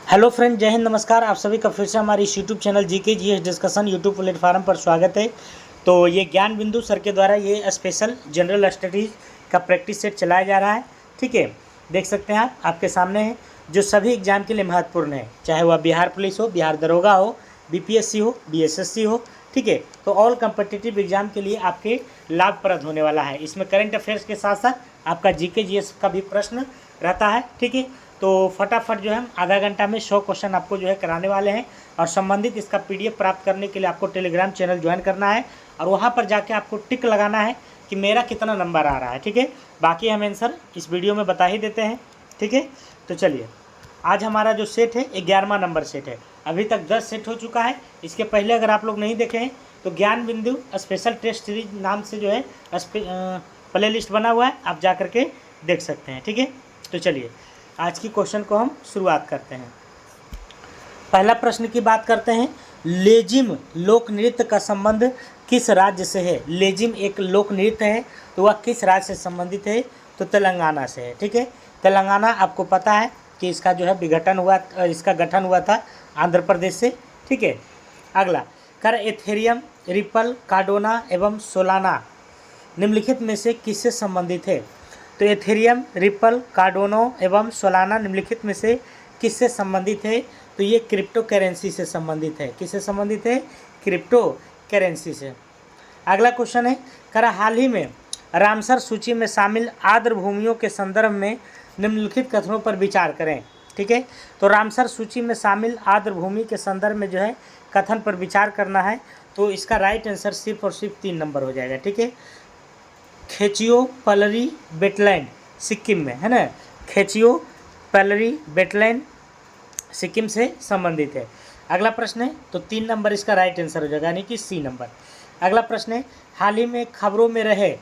Hello friend, जय हिंद, नमस्कार। आप सभी का फिर से हमारे इस YouTube channel GK GS discussion YouTube platform पर स्वागत है। तो ये ज्ञान बिंदु सर के द्वारा ये स्पेशल जनरल स्टडीज का प्रैक्टिस सेट चलाया जा रहा है। ठीक है, देख सकते हैं आप, आपके सामने है, जो सभी एग्जाम के लिए महत्वपूर्ण है, चाहे वह बिहार पुलिस हो, बिहार दरोगा हो, बीपीएससी हो, बीएसएससी हो। ठीक है, तो ऑल कम्पिटिटिव एग्जाम के लिए आपके लाभप्रद होने वाला है। इसमें करंट अफेयर्स के साथ साथ आपका जीके जीएस का भी प्रश्न रहता है। ठीक है, तो फटाफट जो है हम आधा घंटा में 100 क्वेश्चन आपको जो है कराने वाले हैं। और संबंधित इसका पीडीएफ प्राप्त करने के लिए आपको टेलीग्राम चैनल ज्वाइन करना है और वहाँ पर जाके आपको टिक लगाना है कि मेरा कितना नंबर आ रहा है। ठीक है, बाकी हम आंसर इस वीडियो में बता ही देते हैं। ठीक है, तो चलिए, आज हमारा जो सेट है 11वां नंबर सेट है। अभी तक 10 सेट हो चुका है। इसके पहले अगर आप लोग नहीं देखे हैं तो ज्ञान बिंदु स्पेशल टेस्ट सीरीज नाम से जो है प्ले लिस्ट बना हुआ है, आप जा करके देख सकते हैं। ठीक है, तो चलिए आज की क्वेश्चन को हम शुरुआत करते हैं। पहला प्रश्न की बात करते हैं। लेजिम लोक नृत्य का संबंध किस राज्य से है? लेजिम एक लोक नृत्य है, तो वह किस राज्य से संबंधित है? तो तेलंगाना से है। ठीक है, तेलंगाना आपको पता है कि इसका जो है इसका गठन हुआ था आंध्र प्रदेश से। ठीक है, अगला, कर एथेरियम, रिपल, कार्डोना एवं सोलाना निम्नलिखित में से किससे संबंधित है? तो एथेरियम, रिपल, कार्डोनो एवं सोलाना निम्नलिखित में से किससे संबंधित है? तो ये क्रिप्टो करेंसी से संबंधित है। किससे संबंधित है? क्रिप्टो करेंसी से। अगला क्वेश्चन है, करा हाल ही में रामसर सूची में शामिल आर्द्र भूमियों के संदर्भ में निम्नलिखित कथनों पर विचार करें। ठीक है, तो रामसर सूची में शामिल आर्द्र भूमि के संदर्भ में जो है कथन पर विचार करना है। तो इसका राइट आंसर सिर्फ और सिर्फ 3 नंबर हो जाएगा। ठीक है, खेचियो पलरी वेटलैंड सिक्किम में है ना, खेचियो पलरी वेटलैंड सिक्किम से संबंधित है। अगला प्रश्न है, तो 3 नंबर इसका राइट आंसर हो जाएगा, यानी कि सी नंबर। अगला प्रश्न है, हाल ही में खबरों में रहे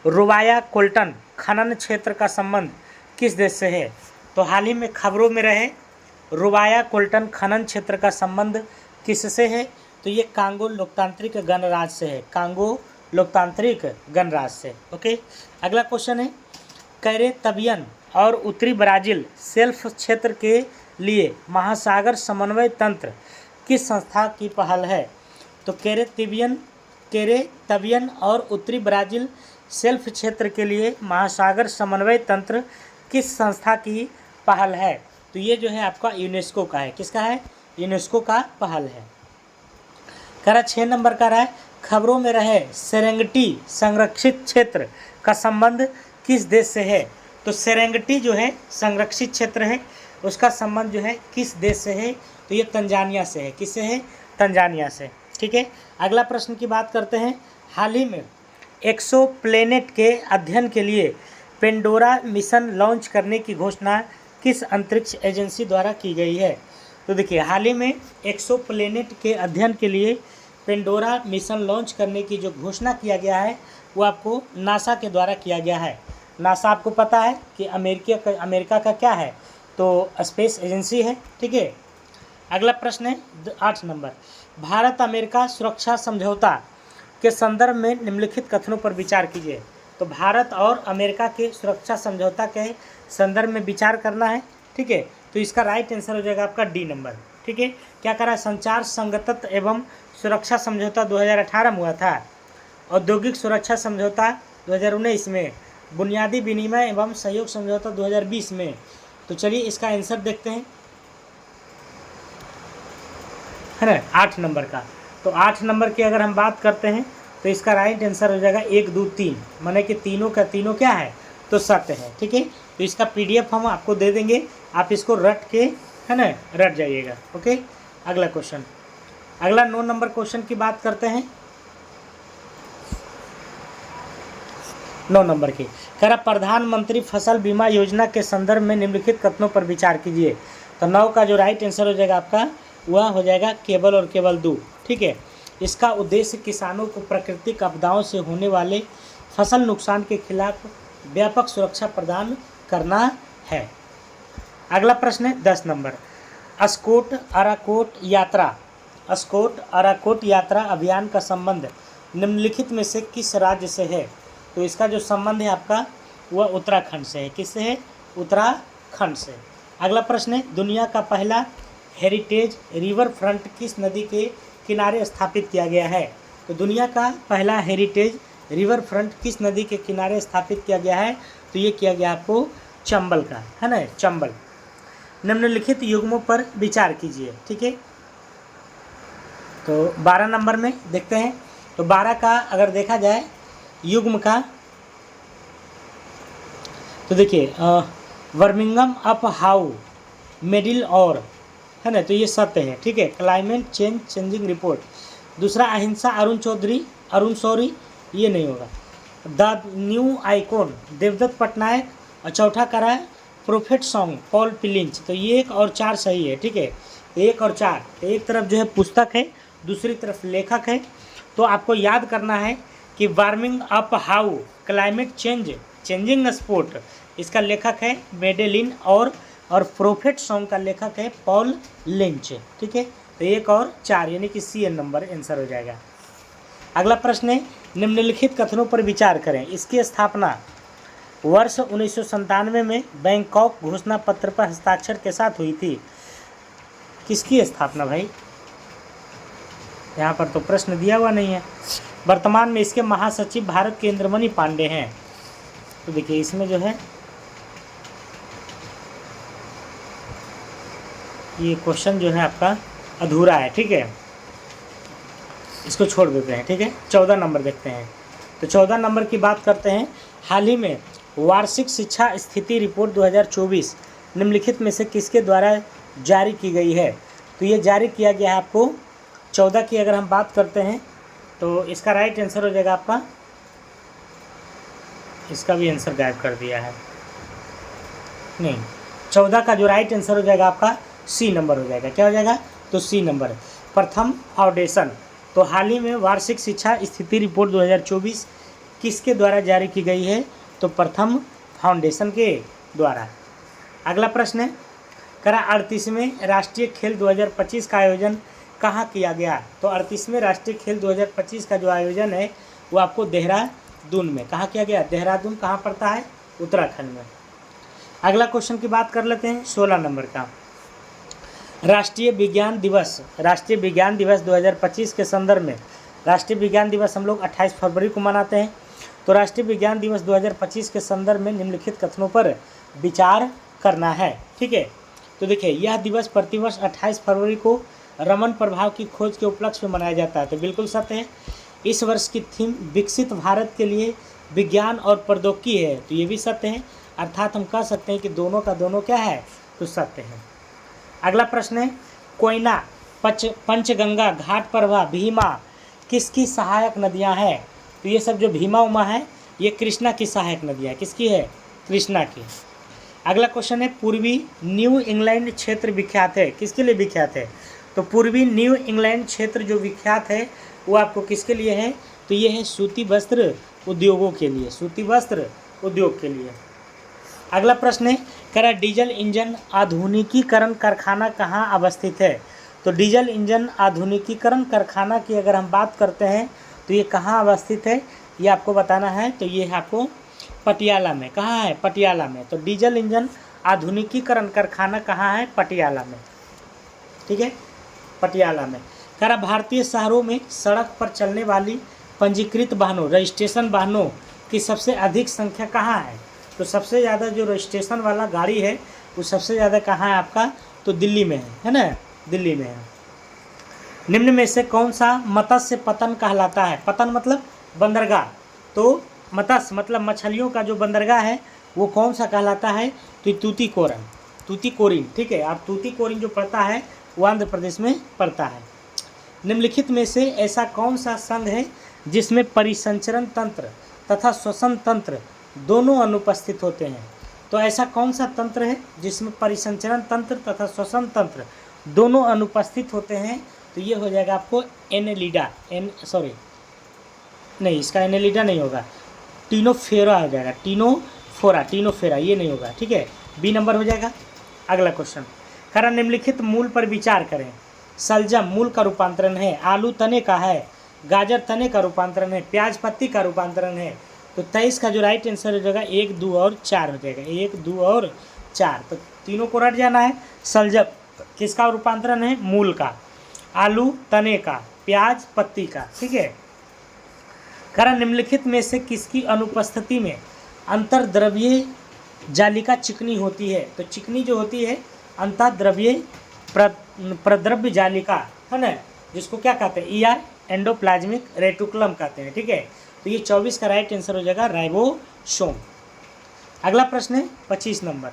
रुवाया कोल्टन खनन क्षेत्र का संबंध किस देश से है? तो हाल ही में खबरों में रहे रुवाया कोल्टन खनन क्षेत्र का संबंध किससे है? तो ये कांगो लोकतांत्रिक गणराज्य से है, कांगो लोकतांत्रिक गणराज्य से। ओके, अगला क्वेश्चन है, कैरेतबियन और उत्तरी ब्राज़ील सेल्फ क्षेत्र के लिए महासागर समन्वय तंत्र किस संस्था की पहल है? तो कैरेतबियन और उत्तरी ब्राज़ील सेल्फ क्षेत्र के लिए महासागर समन्वय तंत्र किस संस्था की पहल है? तो ये जो है आपका यूनेस्को का है। किसका है? यूनेस्को का पहल है। करा 6 नंबर का रहा है, खबरों में रहे सेरेंगेटी संरक्षित क्षेत्र का संबंध किस देश से है? तो सेरेंगेटी जो है संरक्षित क्षेत्र है, उसका संबंध जो है किस देश से है? तो ये तंजानिया से है। किससे है? तंजानिया से। ठीक है, अगला प्रश्न की बात करते हैं। हाल ही में एक्सोप्लैनेट के अध्ययन के लिए पेंडोरा मिशन लॉन्च करने की घोषणा किस अंतरिक्ष एजेंसी द्वारा की गई है? तो देखिए, हाल ही में एक्सोप्लैनेट के अध्ययन के लिए पेंडोरा मिशन लॉन्च करने की जो घोषणा किया गया है वो आपको नासा के द्वारा किया गया है। नासा आपको पता है कि अमेरिका का क्या है? तो स्पेस एजेंसी है। ठीक है, अगला प्रश्न है 8 नंबर, भारत अमेरिका सुरक्षा समझौता के संदर्भ में निम्नलिखित कथनों पर विचार कीजिए। तो भारत और अमेरिका के सुरक्षा समझौता के संदर्भ में विचार करना है। ठीक है, तो इसका राइट आंसर हो जाएगा आपका डी नंबर। ठीक है, क्या करा? संचार संगतता एवं सुरक्षा समझौता 2018 में हुआ था, औद्योगिक सुरक्षा समझौता 2019 में, बुनियादी विनिमय एवं सहयोग समझौता 2020 में। तो चलिए इसका आंसर देखते हैं, है ना, 8 नंबर का। तो 8 नंबर की अगर हम बात करते हैं तो इसका राइट आंसर हो जाएगा 1, 2, 3, माने कि तीनों का तीनों क्या है? तो सत्य है। ठीक है, तो इसका पीडीएफ हम आपको दे देंगे, आप इसको रट के, है ना, रट जाइएगा। ओके, अगला क्वेश्चन, अगला 9 नंबर क्वेश्चन की बात करते हैं। 9 नंबर की, कह रहा प्रधानमंत्री फसल बीमा योजना के संदर्भ में निम्नलिखित कथनों पर विचार कीजिए। तो 9 का जो राइट आंसर हो जाएगा आपका वह हो जाएगा केवल और केवल 2। ठीक है, इसका उद्देश्य किसानों को प्राकृतिक आपदाओं से होने वाले फसल नुकसान के खिलाफ व्यापक सुरक्षा प्रदान करना है। अगला प्रश्न है 10 नंबर, अस्कोट अराकोट यात्रा अभियान का संबंध निम्नलिखित में से किस राज्य से है? तो इसका जो संबंध है आपका वह उत्तराखंड से है। किससे है? उत्तराखंड से। अगला प्रश्न है, दुनिया का पहला हेरिटेज रिवर फ्रंट किस नदी के किनारे स्थापित किया गया है? तो दुनिया का पहला हेरिटेज रिवर फ्रंट किस नदी के किनारे स्थापित किया गया है? तो ये किया गया आपको चंबल का, है ना, चंबल। निम्नलिखित युग्मों पर विचार कीजिए, ठीक है। तो 12 नंबर में देखते हैं। तो 12 का अगर देखा जाए युग्म का, तो देखिए वर्मिंगम अप हाउ मेडिल और, है ना, तो ये सत्य है, ठीक है। Climate change changing report. दूसरा अहिंसा अरुण शौरी, ये नहीं होगा। The new icon Devdutt Pattanaik. और चौथा करा है प्रोफेट सॉन्ग पॉल पिलिंच। तो ये 1 और 4 सही है, ठीक है, 1 और 4। तो एक तरफ जो है पुस्तक है, दूसरी तरफ लेखक है। तो आपको याद करना है कि warming up how climate change changing sport, इसका लेखक है मेडेलिन और प्रोफेट सॉन्ग का लेखक है पॉल लिंच, ठीक है। तो 1 और 4 यानी कि CN नंबर आंसर हो जाएगा। अगला प्रश्न है, निम्नलिखित कथनों पर विचार करें। इसकी स्थापना वर्ष 1997 में बैंकॉक घोषणा पत्र पर हस्ताक्षर के साथ हुई थी। किसकी स्थापना भाई? यहाँ पर तो प्रश्न दिया हुआ नहीं है। वर्तमान में इसके महासचिव भारत के इंद्रमणि पांडे हैं। तो देखिए इसमें जो है ये क्वेश्चन जो है आपका अधूरा है, ठीक है, इसको छोड़ देते हैं, ठीक है। 14 नंबर देखते हैं। तो 14 नंबर की बात करते हैं। हाल ही में वार्षिक शिक्षा स्थिति रिपोर्ट 2024 निम्नलिखित में से किसके द्वारा जारी की गई है? तो ये जारी किया गया है आपको 14 की अगर हम बात करते हैं तो इसका राइट आंसर हो जाएगा आपका, इसका भी आंसर गायब कर दिया है, नहीं, 14 का जो राइट आंसर हो जाएगा आपका C नंबर हो जाएगा। क्या हो जाएगा? तो C नंबर, प्रथम फाउंडेशन। तो हाल ही में वार्षिक शिक्षा स्थिति रिपोर्ट 2024 किसके द्वारा जारी की गई है? तो प्रथम फाउंडेशन के द्वारा। अगला प्रश्न है, करा 38वें राष्ट्रीय खेल 2025 का आयोजन कहाँ किया गया? तो 38वें राष्ट्रीय खेल 2025 का जो आयोजन है वो आपको देहरादून में। कहाँ किया गया? देहरादून कहाँ पड़ता है? उत्तराखंड में। अगला क्वेश्चन की बात कर लेते हैं 16 नंबर का। राष्ट्रीय विज्ञान दिवस 2025 के संदर्भ में, राष्ट्रीय विज्ञान दिवस हम लोग 28 फरवरी को मनाते हैं। तो राष्ट्रीय विज्ञान दिवस 2025 के संदर्भ में निम्नलिखित कथनों पर विचार करना है, ठीक है। तो देखिए यह दिवस प्रतिवर्ष 28 फरवरी को रमन प्रभाव की खोज के उपलक्ष्य में मनाया जाता है। तो बिल्कुल सत्य है। इस वर्ष की थीम विकसित भारत के लिए विज्ञान और प्रौद्योगिकी है। तो ये भी सत्य है, अर्थात हम कह सकते हैं कि दोनों का दोनों क्या है? तो सत्य है। अगला प्रश्न है, कोयना पंचगंगा घाट प्रभा भीमा किसकी सहायक नदियां हैं? तो ये सब जो भीमा उमा है ये कृष्णा की सहायक नदियां है। किसकी है? कृष्णा की। अगला क्वेश्चन है, पूर्वी न्यू इंग्लैंड क्षेत्र विख्यात है। किसके लिए विख्यात है? तो पूर्वी न्यू इंग्लैंड क्षेत्र जो विख्यात है वो आपको किसके लिए है? तो ये है सूती वस्त्र उद्योगों के लिए, सूती वस्त्र उद्योग के लिए। अगला प्रश्न है, करा डीजल इंजन आधुनिकीकरण कारखाना कहाँ अवस्थित है? तो डीजल इंजन आधुनिकीकरण कारखाना की अगर हम बात करते हैं तो ये कहाँ अवस्थित है ये आपको बताना है। तो ये है आपको पटियाला में। कहाँ है? पटियाला में। तो डीजल इंजन आधुनिकीकरण कारखाना कहाँ है? पटियाला में, ठीक है, पटियाला में। करा भारतीय शहरों में सड़क पर चलने वाली पंजीकृत वाहनों रजिस्ट्रेशन वाहनों की सबसे अधिक संख्या कहाँ है? तो सबसे ज़्यादा जो रजिस्ट्रेशन वाला गाड़ी है वो सबसे ज़्यादा कहाँ है आपका? तो दिल्ली में है ना, दिल्ली में है। निम्न में से कौन सा मत्स्य पतन कहलाता है? पतन मतलब बंदरगाह, तो मत्स्य मतलब मछलियों का जो बंदरगाह है वो कौन सा कहलाता है? तो तूतीकोरिन, ठीक है। आप तूतीकोरिन जो पड़ता है वो आंध्र प्रदेश में पड़ता है। निम्नलिखित में से ऐसा कौन सा संघ है जिसमें परिसंचरण तंत्र तथा श्वसन तंत्र दोनों अनुपस्थित होते हैं? तो ऐसा कौन सा तंत्र है जिसमें परिसंचरण तंत्र तथा श्वसन तंत्र दोनों अनुपस्थित होते हैं? तो ये हो जाएगा आपको एनेलिडा, इसका एनेलिडा नहीं होगा, टीनोफेरा हो जाएगा, टीनोफेरा ये नहीं होगा, ठीक है, B नंबर हो जाएगा। अगला क्वेश्चन, करा निम्नलिखित मूल पर विचार करें। सलजम मूल का रूपांतरण है, आलू तने का है, गाजर तने का रूपांतरण है, प्याज पत्ती का रूपांतरण है। तो 23 का जो राइट आंसर हो जाएगा 1, 2 और 4 हो जाएगा, 1, 2 और 4। तो तीनों को रट जाना है। सलजम किसका रूपांतरण है? मूल का। आलू तने का। प्याज पत्ती का। ठीक है। कारण निम्नलिखित में से किसकी अनुपस्थिति में अंतर्द्रव्यीय जालिका चिकनी होती है? तो चिकनी जो होती है अंतर्द्रव्यीय प्रद्रव्य जालिका है ना, जिसको क्या कहते हैं? ईआर एंडोप्लाज्मिक रेटिकुलम कहते हैं। ठीक है। तो ये 24 का राइट आंसर हो जाएगा राइबोसोम। अगला प्रश्न है 25 नंबर।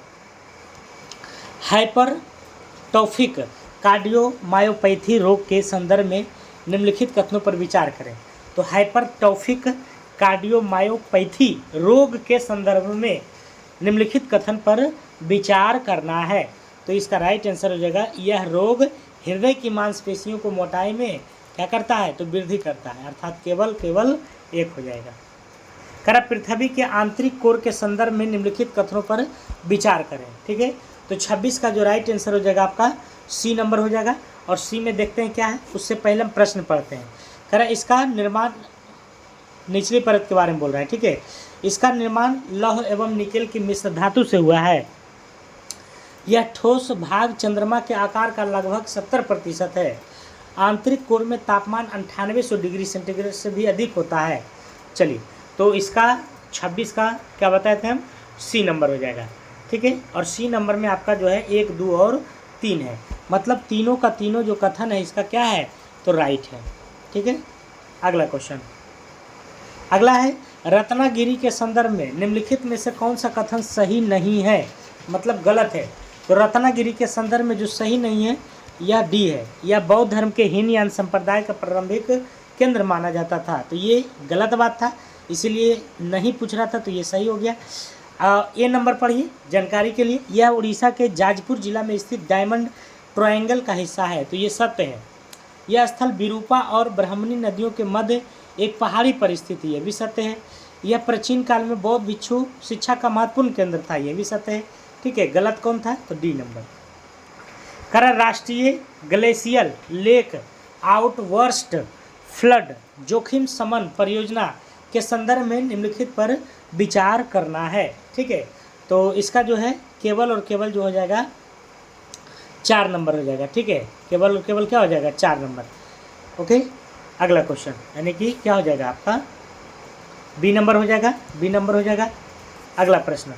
हाइपरट्रोफिक कार्डियोमायोपैथी रोग के संदर्भ में निम्नलिखित कथनों पर विचार करें। तो हाइपरट्रोफिक कार्डियोमायोपैथी रोग के संदर्भ में निम्नलिखित कथन पर विचार करना है। तो इसका राइट आंसर हो जाएगा यह रोग हृदय की मांसपेशियों को मोटाई में क्या करता है? तो वृद्धि करता है, अर्थात केवल एक हो जाएगा। करा पृथ्वी के आंतरिक कोर के संदर्भ में निम्नलिखित कथनों पर विचार करें। ठीक है। तो 26 का जो राइट आंसर हो जाएगा आपका सी नंबर हो जाएगा। और सी में देखते हैं क्या है, उससे पहले हम प्रश्न पढ़ते हैं। करा इसका निर्माण निचली परत के बारे में बोल रहा है। ठीक है। इसका निर्माण लौह एवं निकेल की मिश्र धातु से हुआ है। यह ठोस भाग चंद्रमा के आकार का लगभग 70% है। आंतरिक कोर में तापमान 9800 डिग्री सेंटीग्रेड से भी अधिक होता है। चलिए, तो इसका 26 का क्या बताए थे हम? सी नंबर हो जाएगा। ठीक है। और सी नंबर में आपका जो है 1, 2 और 3 है, मतलब तीनों का तीनों जो कथन है इसका क्या है? तो राइट है। ठीक है। अगला क्वेश्चन, अगला है रत्नागिरी के संदर्भ में निम्नलिखित में से कौन सा कथन सही नहीं है, मतलब गलत है? तो रत्नागिरी के संदर्भ में जो सही नहीं है यह डी है। यह बौद्ध धर्म के हीनयान संप्रदाय का प्रारंभिक केंद्र माना जाता था। तो ये गलत बात था, इसीलिए नहीं पूछ रहा था, तो ये सही हो गया। ए नंबर पढ़िए जानकारी के लिए। यह उड़ीसा के जाजपुर जिला में स्थित डायमंड ट्रायंगल का हिस्सा है। तो ये सत्य है। यह स्थल विरूपा और ब्राह्मणी नदियों के मध्य एक पहाड़ी पर स्थित है। यह भी सत्य है। यह प्राचीन काल में बौद्ध भिक्षु शिक्षा का महत्वपूर्ण केंद्र था। यह भी सत्य है। ठीक है। गलत कौन था? तो डी नंबर। करा राष्ट्रीय ग्लेशियल लेक आउटवर्स्ट फ्लड जोखिम शमन परियोजना के संदर्भ में निम्नलिखित पर विचार करना है। ठीक है। तो इसका जो है केवल और केवल जो हो जाएगा 4 नंबर हो जाएगा। ठीक है। केवल और केवल क्या हो जाएगा? 4 नंबर। ओके। अगला क्वेश्चन यानी कि क्या हो जाएगा आपका? बी नंबर हो जाएगा। बी नंबर हो जाएगा। अगला प्रश्न,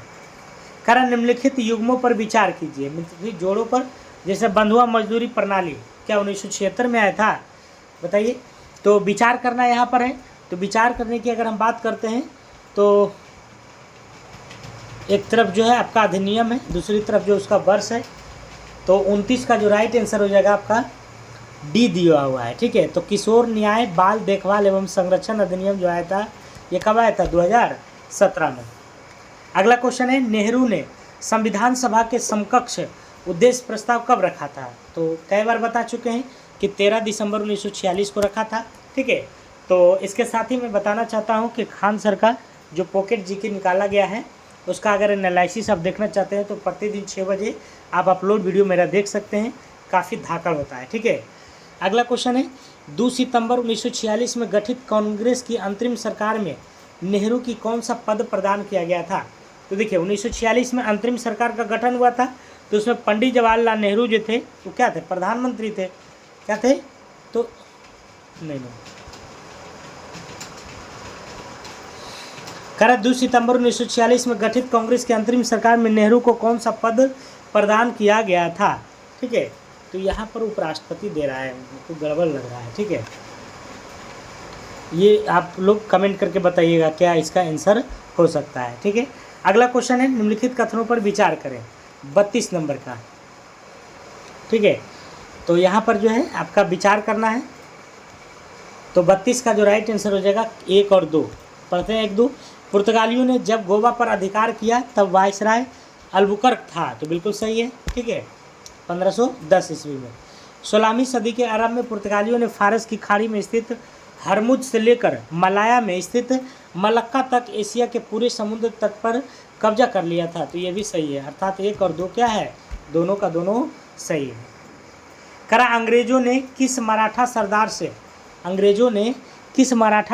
कारण निम्नलिखित युग्मों पर विचार कीजिए। मतलब जोड़ों पर, जैसे बंधुआ मजदूरी प्रणाली क्या 1976 में आया था? बताइए। तो विचार करना यहाँ पर है। तो विचार करने की अगर हम बात करते हैं तो एक तरफ जो है आपका अधिनियम है, दूसरी तरफ जो उसका वर्ष है। तो 29 का जो राइट आंसर हो जाएगा आपका डी दिया हुआ है। ठीक है। तो किशोर न्याय बाल देखभाल एवं संरक्षण अधिनियम जो आया था, ये कब आया था? 2017 में। अगला क्वेश्चन है, नेहरू ने संविधान सभा के समकक्ष उद्देश्य प्रस्ताव कब रखा था? तो कई बार बता चुके हैं कि 13 दिसंबर 1946 को रखा था। ठीक है। तो इसके साथ ही मैं बताना चाहता हूं कि खान सर का जो पॉकेट जीके निकाला गया है उसका अगर एनालिसिस आप देखना चाहते हैं तो प्रतिदिन 6 बजे आप अपलोड वीडियो मेरा देख सकते हैं, काफ़ी धाकड़ होता है। ठीक है। अगला क्वेश्चन है, 2 सितंबर 1946 में गठित कांग्रेस की अंतरिम सरकार में नेहरू की कौन सा पद प्रदान किया गया था? तो देखिए 1946 में अंतरिम सरकार का गठन हुआ था, तो उसमें पंडित जवाहरलाल नेहरू जो थे वो क्या थे? प्रधानमंत्री थे। क्या थे? तो नहीं करा 2 सितंबर 1946 में गठित कांग्रेस की अंतरिम सरकार में नेहरू को कौन सा पद प्रदान किया गया था? ठीक है। तो यहाँ पर उपराष्ट्रपति दे रहा है, तो गड़बड़ लग रहा है। ठीक है। ये आप लोग कमेंट करके बताइएगा क्या इसका आंसर हो सकता है। ठीक है। अगला क्वेश्चन है, निम्नलिखित कथनों पर विचार करें। 32 नंबर का। ठीक है। तो यहाँ पर जो है आपका विचार करना है। तो 32 का जो राइट आंसर हो जाएगा 1 और 2। पढ़ते हैं 1, 2। पुर्तगालियों ने जब गोवा पर अधिकार किया तब वायसराय अल्बुकर्क था। तो बिल्कुल सही है। ठीक है। 1510 ईस्वी में। 16वीं सदी के आरंभ में पुर्तगालियों ने फारस की खाड़ी में स्थित हरमुज से लेकर मलाया में स्थित मलक्का तक एशिया के पूरे समुद्र तट पर कब्जा कर लिया था। तो ये भी सही है, अर्थात 1 और 2 क्या है? दोनों का दोनों सही है। करा अंग्रेजों ने किस मराठा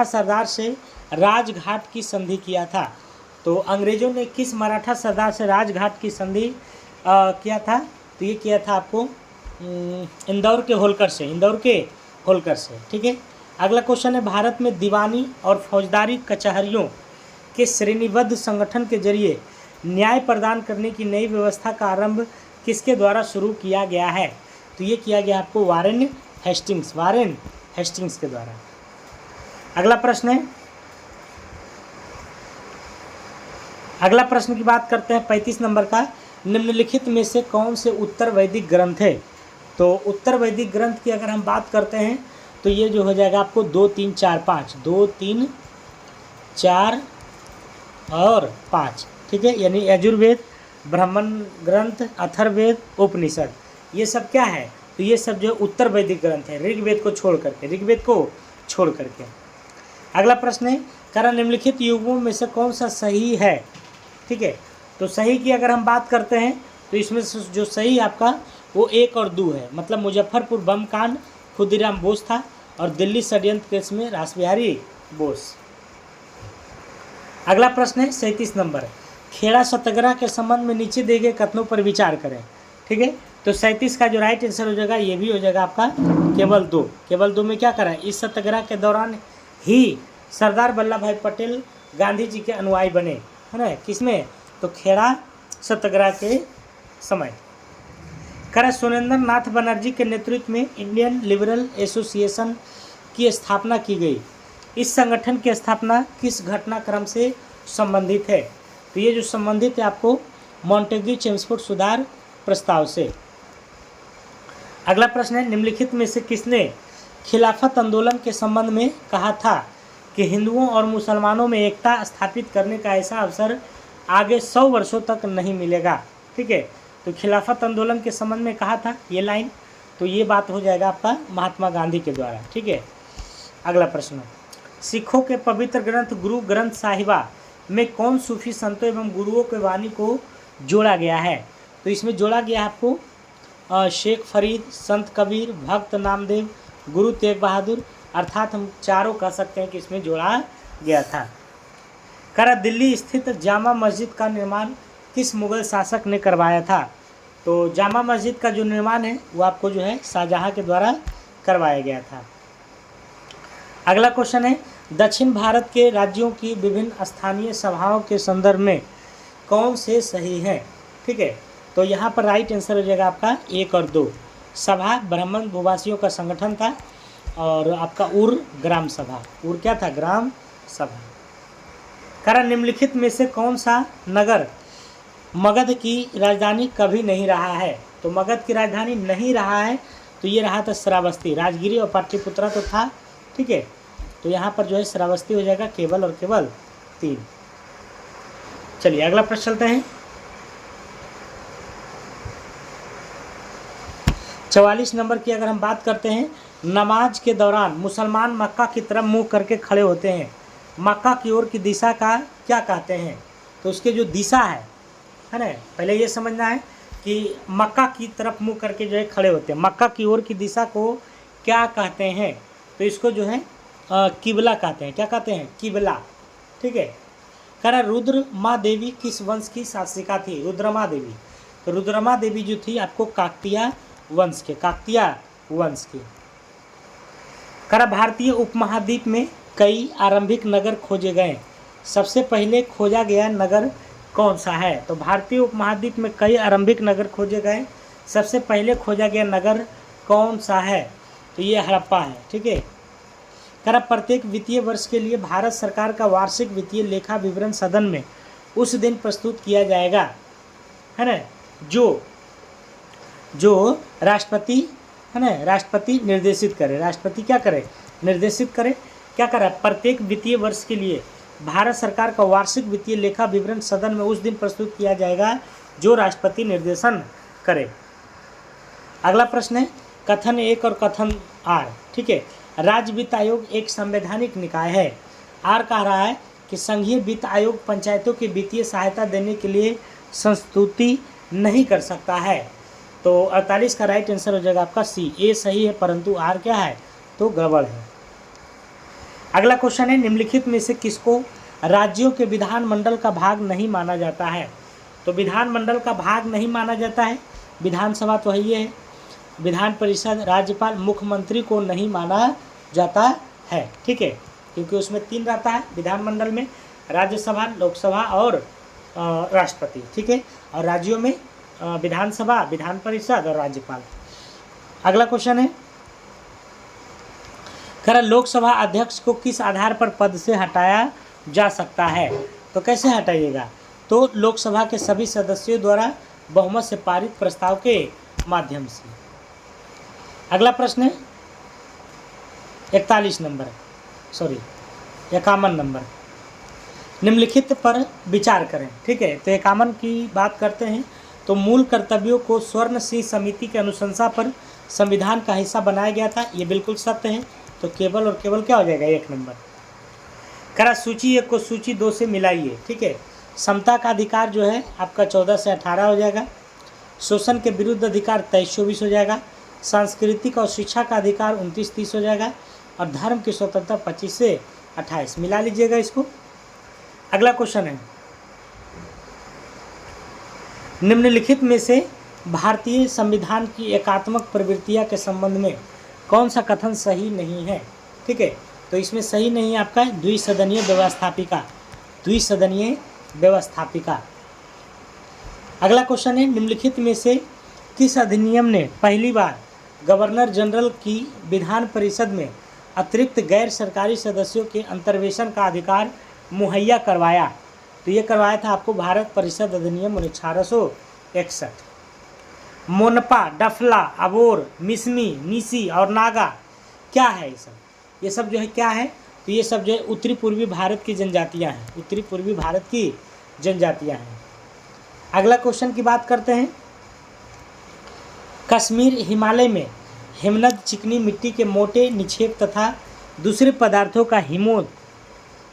सरदार से राजघाट की संधि किया था? तो अंग्रेजों ने किस मराठा सरदार से राजघाट की संधि किया था, तो ये किया था आपको इंदौर के होलकर से, ठीक है। अगला क्वेश्चन है, भारत में दीवानी और फौजदारी कचहरियों के श्रेणीबद्ध संगठन के जरिए न्याय प्रदान करने की नई व्यवस्था का आरंभ किसके द्वारा शुरू किया गया है? तो ये किया गया आपको वारेन हेस्टिंग्स के द्वारा। अगला प्रश्न की बात करते हैं 35 नंबर का। निम्नलिखित में से कौन से उत्तर वैदिक ग्रंथ है? तो उत्तर वैदिक ग्रंथ की अगर हम बात करते हैं तो ये जो हो जाएगा आपको 2, 3, 4, 5, 2, 3, 4 और 5, ठीक है। यानी यजुर्वेद, ब्राह्मण ग्रंथ, अथर्ववेद, उपनिषद, ये सब क्या है? तो ये सब जो उत्तर वैदिक ग्रंथ है, ऋग्वेद को छोड़ करके। अगला प्रश्न है, कारण निम्नलिखित युगों में से कौन सा सही है? ठीक है, तो सही की अगर हम बात करते हैं तो इसमें जो सही आपका वो 1 और 2 है। मतलब मुजफ्फरपुर बम कांड खुदीराम बोस था और दिल्ली षड्यंत्र केस में रासबिहारी बोस। अगला प्रश्न है 37 नंबर, खेड़ा सत्याग्रह के संबंध में नीचे दिए गए कथनों पर विचार करें, ठीक है। तो 37 का जो राइट आंसर हो जाएगा ये भी हो जाएगा आपका केवल 2 में क्या करा है? इस सत्याग्रह के दौरान ही सरदार वल्लभ भाई पटेल गांधी जी के अनुयायी बने, है ना। किसमें? तो खेड़ा सत्याग्रह के समय। करा सुरेंद्र नाथ बनर्जी के नेतृत्व में इंडियन लिबरल एसोसिएशन की स्थापना की गई। इस संगठन की स्थापना किस घटनाक्रम से संबंधित है? तो ये जो संबंधित है आपको मॉन्टेग्यू चेम्सफोर्ड सुधार प्रस्ताव से। अगला प्रश्न है, निम्नलिखित में से किसने खिलाफत आंदोलन के संबंध में कहा था कि हिंदुओं और मुसलमानों में एकता स्थापित करने का ऐसा अवसर आगे 100 वर्षों तक नहीं मिलेगा? ठीक है, तो खिलाफत आंदोलन के संबंध में कहा था ये लाइन, तो ये बात हो जाएगा आपका महात्मा गांधी के द्वारा, ठीक है। अगला प्रश्न, सिखों के पवित्र ग्रंथ गुरु ग्रंथ साहिबा में कौन सूफी संतों एवं गुरुओं के वाणी को जोड़ा गया है? तो इसमें जोड़ा गया आपको शेख फरीद, संत कबीर, भक्त नामदेव, गुरु तेग बहादुर, अर्थात हम चारों कह सकते हैं कि इसमें जोड़ा गया था। करा दिल्ली स्थित जामा मस्जिद का निर्माण किस मुगल शासक ने करवाया था? तो जामा मस्जिद का जो निर्माण है वो आपको जो है शाहजहां के द्वारा करवाया गया था। अगला क्वेश्चन है, दक्षिण भारत के राज्यों की विभिन्न स्थानीय सभाओं के संदर्भ में कौन से सही हैं? ठीक है, तो यहाँ पर राइट आंसर हो जाएगा आपका 1 और 2। सभा ब्राह्मण भूवासियों का संगठन था और आपका उर ग्राम सभा, उर क्या था? ग्राम सभा। कारण निम्नलिखित में से कौन सा नगर मगध की राजधानी कभी नहीं रहा है? तो मगध की राजधानी नहीं रहा है तो ये रहा था श्रावस्ती। राजगिरी और पाटलिपुत्रा तो था, ठीक है, तो यहाँ पर जो है श्रावस्ती हो जाएगा केवल और केवल 3। चलिए अगला प्रश्न चलते हैं। 44 नंबर की अगर हम बात करते हैं, नमाज के दौरान मुसलमान मक्का की तरफ मुंह करके खड़े होते हैं, मक्का की ओर की दिशा का क्या कहते हैं? तो उसके जो दिशा है ना, पहले ये समझना है कि मक्का की तरफ मुंह करके जो है खड़े होते हैं, मक्का की ओर की दिशा को क्या कहते हैं? तो इसको जो है किबला कहते हैं। क्या कहते हैं? किबला, ठीक है। कह रहा रुद्र माँ देवी किस वंश की शासिका थी? रुद्रमा देवी, तो रुद्रमा देवी जो थी आपको काकतीय वंश की। कह रहा भारतीय उपमहाद्वीप में कई आरंभिक नगर खोजे गए, सबसे पहले खोजा गया नगर कौन सा है? तो भारतीय उपमहाद्वीप में कई आरंभिक नगर खोजे गए, सबसे पहले खोजा गया नगर कौन सा है? तो ये हड़प्पा है, ठीक है। कह रहा प्रत्येक वित्तीय वर्ष के लिए भारत सरकार का वार्षिक वित्तीय लेखा विवरण सदन में उस दिन प्रस्तुत किया जाएगा, है ना, जो राष्ट्रपति है ना, राष्ट्रपति निर्देशित करे। राष्ट्रपति क्या करे? निर्देशित करे। क्या करे? प्रत्येक वित्तीय वर्ष के लिए भारत सरकार का वार्षिक वित्तीय लेखा विवरण सदन में उस दिन प्रस्तुत किया जाएगा जो राष्ट्रपति निर्देशन करे। अगला प्रश्न है कथन 1 और कथन R, ठीक है। राज्य वित्त आयोग एक संवैधानिक निकाय है। R कह रहा है कि संघीय वित्त आयोग पंचायतों की वित्तीय सहायता देने के लिए संस्तुति नहीं कर सकता है। तो 48 का राइट आंसर हो जाएगा आपका C, A सही है परंतु R क्या है? तो गड़बड़ है। अगला क्वेश्चन है निम्नलिखित में से किसको राज्यों के विधानमंडल का भाग नहीं माना जाता है? तो विधानमंडल का भाग नहीं माना जाता है, विधानसभा तो है ये है। विधान परिषद, राज्यपाल, मुख्यमंत्री को नहीं माना जाता है, ठीक है, क्योंकि उसमें 3 रहता है विधानमंडल में, राज्यसभा, लोकसभा और राष्ट्रपति, ठीक है। और राज्यों में विधानसभा, विधान परिषद और राज्यपाल। अगला क्वेश्चन है, लोकसभा अध्यक्ष को किस आधार पर पद से हटाया जा सकता है? तो कैसे हटाइएगा? तो लोकसभा के सभी सदस्यों द्वारा बहुमत से पारित प्रस्ताव के माध्यम से। अगला प्रश्न है 51 नंबर, निम्नलिखित पर विचार करें, ठीक है। तो 51 की बात करते हैं, तो मूल कर्तव्यों को स्वर्ण सिंह समिति के अनुशंसा पर संविधान का हिस्सा बनाया गया था, ये बिल्कुल सत्य है। तो केवल और केवल क्या हो जाएगा? 1 नंबर। सूची 1 को सूची 2 से मिलाइए, ठीक है। समता का अधिकार जो है आपका 14 से 18 हो जाएगा। शोषण के विरुद्ध अधिकार 23-24 हो जाएगा। सांस्कृतिक और शिक्षा का अधिकार 29-30 हो जाएगा। और धर्म की स्वतंत्रता 25 से 28, मिला लीजिएगा इसको। अगला क्वेश्चन है, निम्नलिखित में से भारतीय संविधान की एकात्मक प्रवृत्तियां के संबंध में कौन सा कथन सही नहीं है? ठीक है, तो इसमें सही नहीं है आपका द्विसदनीय व्यवस्थापिका। अगला क्वेश्चन है, निम्नलिखित में से किस अधिनियम ने पहली बार गवर्नर जनरल की विधान परिषद में अतिरिक्त गैर सरकारी सदस्यों के अंतर्वेशन का अधिकार मुहैया करवाया? तो ये करवाया था आपको भारत परिषद अधिनियम 1861। मोनपा, डफला, अबोर, मिसमी, नीसी और नागा क्या है ये सब जो है क्या है? तो ये सब जो है उत्तरी पूर्वी भारत की जनजातियां हैं। अगला क्वेश्चन की बात करते हैं, कश्मीर हिमालय में हिमनद चिकनी मिट्टी के मोटे निक्षेप तथा दूसरे पदार्थों का हिमोद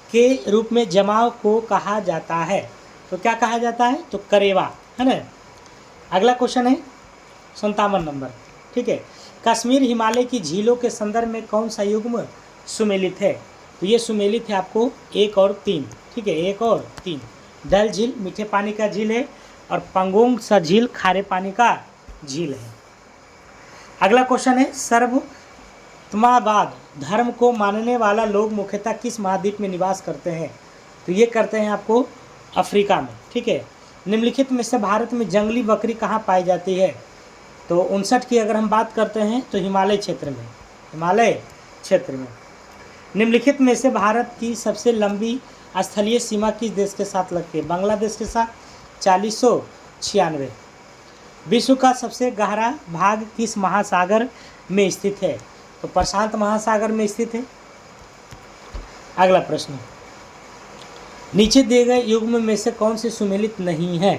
के रूप में जमाव को कहा जाता है। तो क्या कहा जाता है? तो करेवा, है ना। अगला क्वेश्चन है 57 नंबर, ठीक है। कश्मीर हिमालय की झीलों के संदर्भ में कौन सा युग्म सुमेलित है? तो ये सुमेलित है आपको 1 और 3, ठीक है, 1 और 3। डल झील मीठे पानी का झील है और पंगोंग सा झील खारे पानी का झील है। अगला क्वेश्चन है, सर्वधर्मवाद धर्म को मानने वाला लोग मुख्यतः किस महाद्वीप में निवास करते हैं? तो ये करते हैं आपको अफ्रीका में, ठीक है। निम्नलिखित में से भारत में जंगली बकरी कहाँ पाई जाती है? तो 59 की अगर हम बात करते हैं तो हिमालय क्षेत्र में। निम्नलिखित में से भारत की सबसे लंबी स्थलीय सीमा किस देश के साथ लगती है? बांग्लादेश के साथ 4096। विश्व का सबसे गहरा भाग किस महासागर में स्थित है? तो प्रशांत महासागर में स्थित है। अगला प्रश्न, नीचे दिए गए युग्म में से कौन से सुमेलित नहीं है?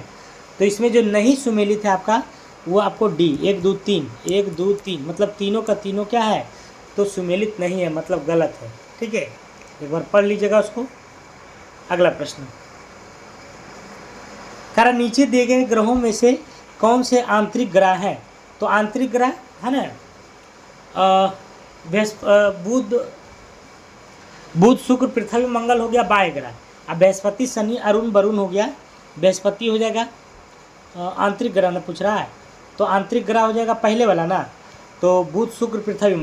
तो इसमें जो नहीं सुमेलित है आपका वो आपको डी 1 2 3 मतलब तीनों का तीनों क्या है? तो सुमेलित नहीं है, मतलब गलत है, ठीक है। एक बार पढ़ लीजिएगा उसको। अगला प्रश्न, नीचे दिए गए ग्रहों में से कौन से आंतरिक ग्रह हैं? तो आंतरिक ग्रह है ना बुध शुक्र पृथ्वी मंगल हो गया बाह्य ग्रह। अब बृहस्पति शनि अरुण वरुण हो गया, बृहस्पति हो जाएगा आंतरिक ग्रह ना पूछ रहा है, तो आंतरिक ग्रह हो जाएगा पहले वाला ना, तो बुध शुक्र पृथ्वी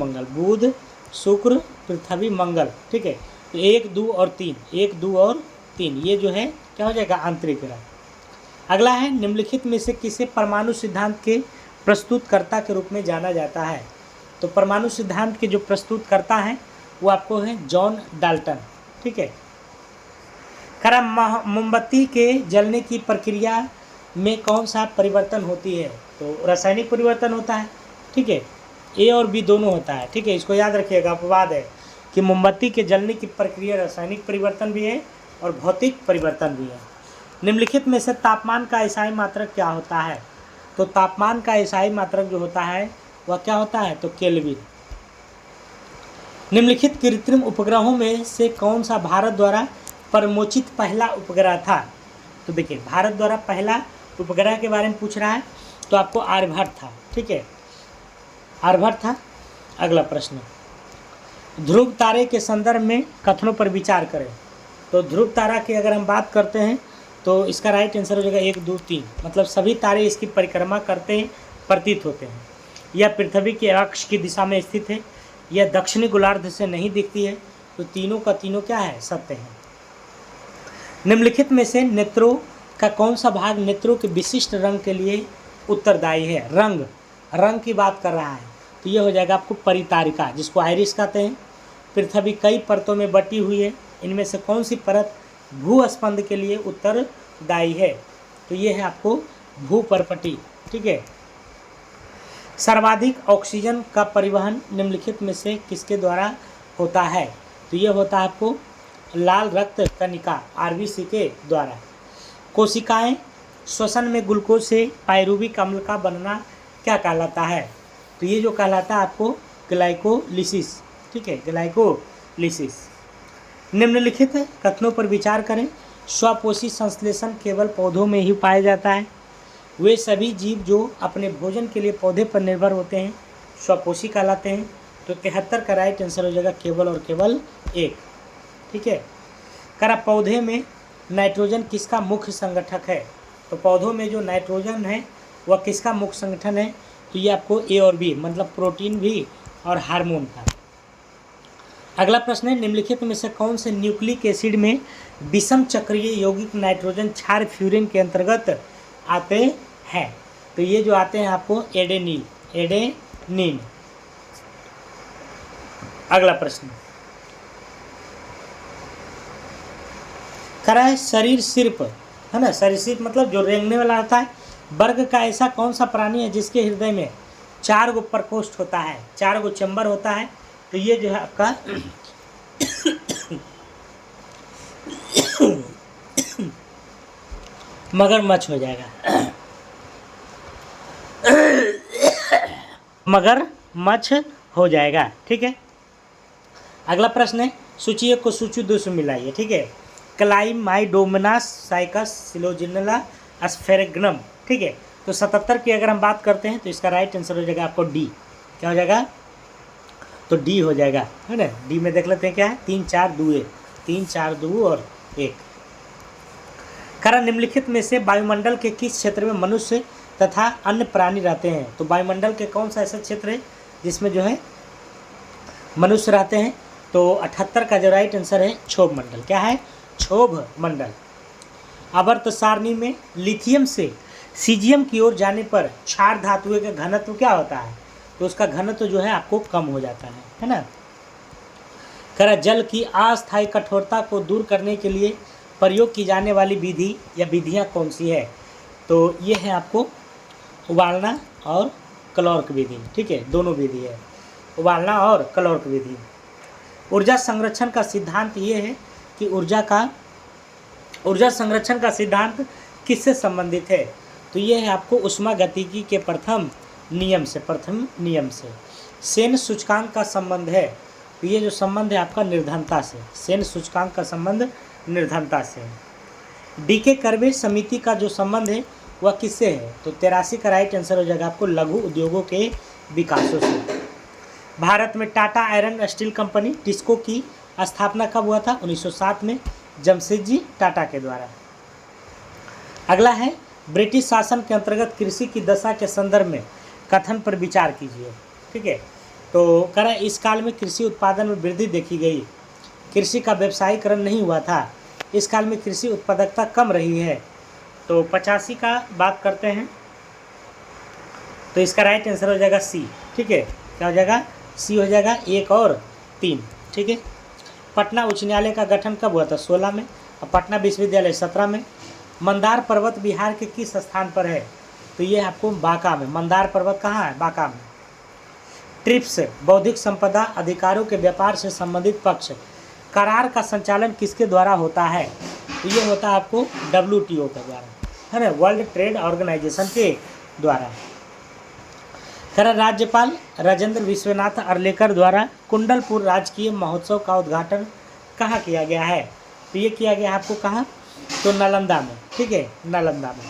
मंगल, ठीक है। तो 1 2 और 3 ये जो है क्या हो जाएगा? आंतरिक ग्रह। अगला है, निम्नलिखित में से किसे परमाणु सिद्धांत के प्रस्तुतकर्ता के रूप में जाना जाता है? तो परमाणु सिद्धांत के जो प्रस्तुतकर्ता हैं वो आपको है जॉन डाल्टन, ठीक है। मोमबत्ती के जलने की प्रक्रिया में कौन सा परिवर्तन होती है? तो रासायनिक परिवर्तन होता है, ठीक है। ए और बी दोनों होता है, ठीक है, इसको याद रखिएगा। अपवाद है कि मोमबत्ती के जलने की प्रक्रिया रासायनिक परिवर्तन भी है और भौतिक परिवर्तन भी है। निम्नलिखित में से तापमान का इकाई मात्रक क्या होता है? तो तापमान का इकाई मात्रक जो होता है वह क्या होता है? तो केल्विन। निम्नलिखित कृत्रिम उपग्रहों में से कौन सा भारत द्वारा प्रमोचित पहला उपग्रह था? तो देखिए, भारत द्वारा पहला उपग्रह के बारे में पूछ रहा है, तो आपको आर्यभट्ट था, ठीक है, आर्यभट्ट था। अगला प्रश्न, ध्रुव तारे के संदर्भ में कथनों पर विचार करें। तो ध्रुव तारा की अगर हम बात करते हैं तो इसका राइट आंसर हो जाएगा 1 2 3, मतलब सभी तारे इसकी परिक्रमा करते प्रतीत होते हैं। यह पृथ्वी के अक्ष की दिशा में स्थित है, यह दक्षिणी गोलार्ध से नहीं दिखती है। तो तीनों का तीनों क्या है, सत्य है। निम्नलिखित में से नेत्रों का कौन सा भाग नेत्रों के विशिष्ट रंग के लिए उत्तरदायी है? रंग की बात कर रहा है, तो ये हो जाएगा आपको परितारिका, जिसको आइरिस कहते हैं। पृथ्वी कई परतों में बटी हुई है, इनमें से कौन सी परत भूस्पंद के लिए उत्तरदायी है? तो ये है आपको भूपर्पटी, ठीक है। सर्वाधिक ऑक्सीजन का परिवहन निम्नलिखित में से किसके द्वारा होता है? तो ये होता है आपको लाल रक्त कणिका आरबीसी के द्वारा। कोशिकाएं श्वसन में ग्लूकोज से पायरुविक अम्ल का बनना क्या कहलाता है? तो ये जो कहलाता है आपको ग्लाइकोलिसिस, ठीक है, ग्लाइकोलिसिस। निम्नलिखित कथनों पर विचार करें। स्वपोषी संश्लेषण केवल पौधों में ही पाया जाता है। वे सभी जीव जो अपने भोजन के लिए पौधे पर निर्भर होते हैं स्वपोषी कहलाते हैं। तो 73 का राइट आंसर हो जाएगा केवल और केवल 1, ठीक है। करा पौधे में नाइट्रोजन किसका मुख्य संगठक है? तो पौधों में जो नाइट्रोजन है वह किसका मुख्य संगठन है? तो ये आपको ए और बी, मतलब प्रोटीन भी और हार्मोन का। अगला प्रश्न है, निम्नलिखित में से कौन से न्यूक्लिक एसिड में विषम चक्रीय यौगिक नाइट्रोजन क्षार फ्यूरिन के अंतर्गत आते हैं? तो ये जो आते हैं आपको एडेनिन। अगला प्रश्न करा है, शरीर सिर्फ है ना, शरीर सिर्फ मतलब जो रेंगने वाला होता है, वर्ग का ऐसा कौन सा प्राणी है जिसके हृदय में 4 गो प्रकोष्ठ होता है, 4 गो चैम्बर होता है? तो ये जो है आपका मगरमच्छ हो जाएगा, मगरमच्छ हो जाएगा, ठीक है। अगला प्रश्न है, सूची 1 को सूची 2 से मिलाइए, ठीक है। क्लाइमाइडोमोनास साइकस सिलोजिनला एस्पेरेगनम, ठीक है। तो 77 की अगर हम बात करते हैं तो इसका राइट आंसर हो जाएगा आपको डी। क्या हो जाएगा? तो डी हो जाएगा, है ना। डी में देख लेते हैं क्या है, 3 4 2 1, 3 4 2 और 1। करा निम्नलिखित में से वायुमंडल के किस क्षेत्र में मनुष्य तथा अन्य प्राणी रहते हैं? तो वायुमंडल के कौन सा ऐसा क्षेत्र है जिसमें जो है मनुष्य रहते हैं? तो 78 का जो राइट आंसर है क्षोभ मंडल। क्या है? क्षोभ मंडल। आवर्त सारणी में लिथियम से सीजियम की ओर जाने पर क्षार धातुओं का घनत्व क्या होता है? तो उसका घनत्व जो है आपको कम हो जाता है ना। करा जल की अस्थायी कठोरता को दूर करने के लिए प्रयोग की जाने वाली विधि या विधियां कौन सी है? तो ये है आपको उबालना और क्लोर्क विधि, ठीक है, दोनों विधि है, उबालना और क्लोर्क विधि। ऊर्जा संरक्षण का सिद्धांत ये है कि ऊर्जा संरक्षण का सिद्धांत किससे संबंधित है? तो ये है आपको उष्मागतिकी के प्रथम नियम से। सेन सूचकांक का संबंध है, तो ये जो संबंध है आपका निर्धनता से, सेन सूचकांक का संबंध निर्धनता से। डीके कर्वे समिति का जो संबंध है वह किससे है? तो 83 का राइट आंसर हो जाएगा आपको लघु उद्योगों के विकासों से। भारत में Tata iron steel company TISCO की स्थापना कब हुआ था? 1907 में जमशेदजी टाटा के द्वारा। अगला है, ब्रिटिश शासन के अंतर्गत कृषि की दशा के संदर्भ में कथन पर विचार कीजिए, ठीक है। तो करा इस काल में कृषि उत्पादन में वृद्धि देखी गई, कृषि का व्यवसायीकरण नहीं हुआ था, इस काल में कृषि उत्पादकता कम रही है। तो 85 का बात करते हैं तो इसका राइट आंसर हो जाएगा सी, ठीक है। क्या हो जाएगा? सी हो जाएगा 1 और 3, ठीक है। पटना उच्च न्यायालय का गठन कब हुआ था? 16 में, और पटना विश्वविद्यालय 17 में। मंदार पर्वत बिहार के किस स्थान पर है? तो ये आपको बांका में। मंदार पर्वत कहाँ है? बांका में। ट्रिप्स बौद्धिक संपदा अधिकारों के व्यापार से संबंधित पक्ष करार का संचालन किसके द्वारा होता है? तो ये होता है आपको WTO के द्वारा, है ना, वर्ल्ड ट्रेड ऑर्गेनाइजेशन के द्वारा। खरा राज्यपाल राजेंद्र विश्वनाथ अर्लेकर द्वारा कुंडलपुर राजकीय महोत्सव का उद्घाटन कहाँ किया गया है? तो ये किया गया आपको कहाँ? तो नालंदा में, ठीक है, नालंदा में।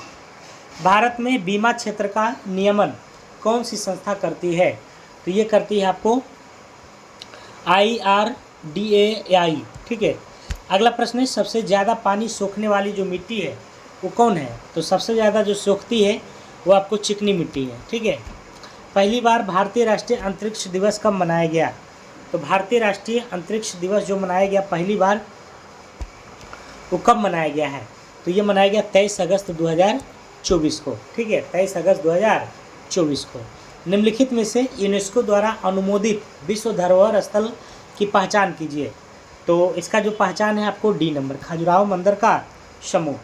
भारत में बीमा क्षेत्र का नियमन कौन सी संस्था करती है? तो ये करती है आपको IRDAI, ठीक है। अगला प्रश्न है, सबसे ज़्यादा पानी सोखने वाली जो मिट्टी है वो कौन है? तो सबसे ज़्यादा जो सोखती है वो आपको चिकनी मिट्टी है। ठीक है। पहली बार भारतीय राष्ट्रीय अंतरिक्ष दिवस कब मनाया गया? तो भारतीय राष्ट्रीय अंतरिक्ष दिवस जो मनाया गया पहली बार, वो कब मनाया गया है? तो ये मनाया गया 23 अगस्त 2024 को। ठीक है, 23 अगस्त 2024 को। निम्नलिखित में से यूनेस्को द्वारा अनुमोदित विश्व धरोहर स्थल की पहचान कीजिए। तो इसका जो पहचान है आपको डी नंबर, खजुराहो मंदिर का समूह।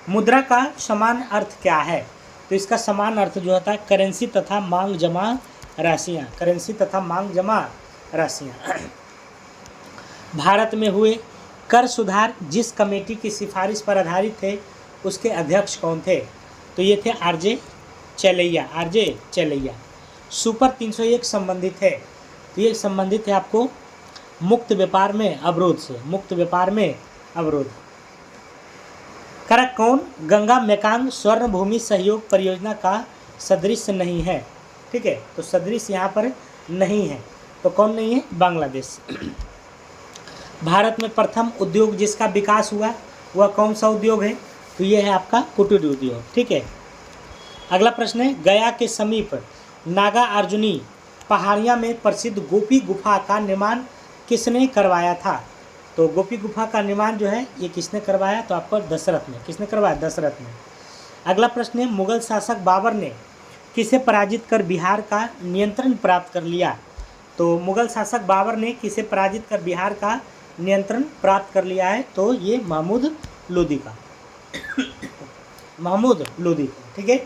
मुद्रा का समान अर्थ क्या है? तो इसका समान अर्थ जो होता है करेंसी तथा मांग जमा राशियाँ, करेंसी तथा मांग जमा राशियाँ। भारत में हुए कर सुधार जिस कमेटी की सिफारिश पर आधारित थे उसके अध्यक्ष कौन थे? तो ये थे आरजे चेलैया। सुपर 301 संबंधित है, तो ये संबंधित है आपको मुक्त व्यापार में अवरोध से, मुक्त व्यापार में अवरोध। कराकोन गंगा मेकांग स्वर्ण भूमि सहयोग परियोजना का सदृश नहीं है। ठीक है, तो सदृश यहाँ पर नहीं है, तो कौन नहीं है? बांग्लादेश। भारत में प्रथम उद्योग जिसका विकास हुआ वह कौन सा उद्योग है? तो ये है आपका कुटीर उद्योग। ठीक है। अगला प्रश्न है, गया के समीप नागा अर्जुनी पहाड़ियाँ में प्रसिद्ध गोपी गुफा का निर्माण किसने करवाया था? तो गोपी गुफा का निर्माण जो है ये किसने करवाया? तो आपको दशरथ ने। किसने करवाया? दशरथ ने। अगला प्रश्न है, मुगल शासक बाबर ने किसे पराजित कर बिहार का नियंत्रण प्राप्त कर लिया? तो मुगल शासक बाबर ने किसे पराजित कर बिहार का नियंत्रण प्राप्त कर लिया है? तो ये महमूद लोदी का, महमूद लोदी। ठीक है।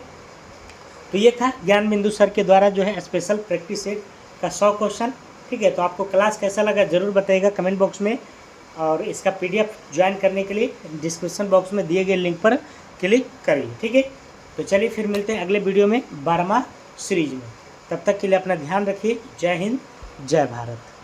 तो ये था ज्ञान बिंदु सर के द्वारा जो है स्पेशल प्रैक्टिस सेट का 100 क्वेश्चन। ठीक है। तो आपको क्लास कैसा लगा ज़रूर बताइएगा कमेंट बॉक्स में, और इसका PDF ज्वाइन करने के लिए डिस्क्रिप्शन बॉक्स में दिए गए लिंक पर क्लिक करिए। ठीक है। तो चलिए फिर मिलते हैं अगले वीडियो में 12वां सीरीज में। तब तक के लिए अपना ध्यान रखिए। जय हिंद, जय भारत।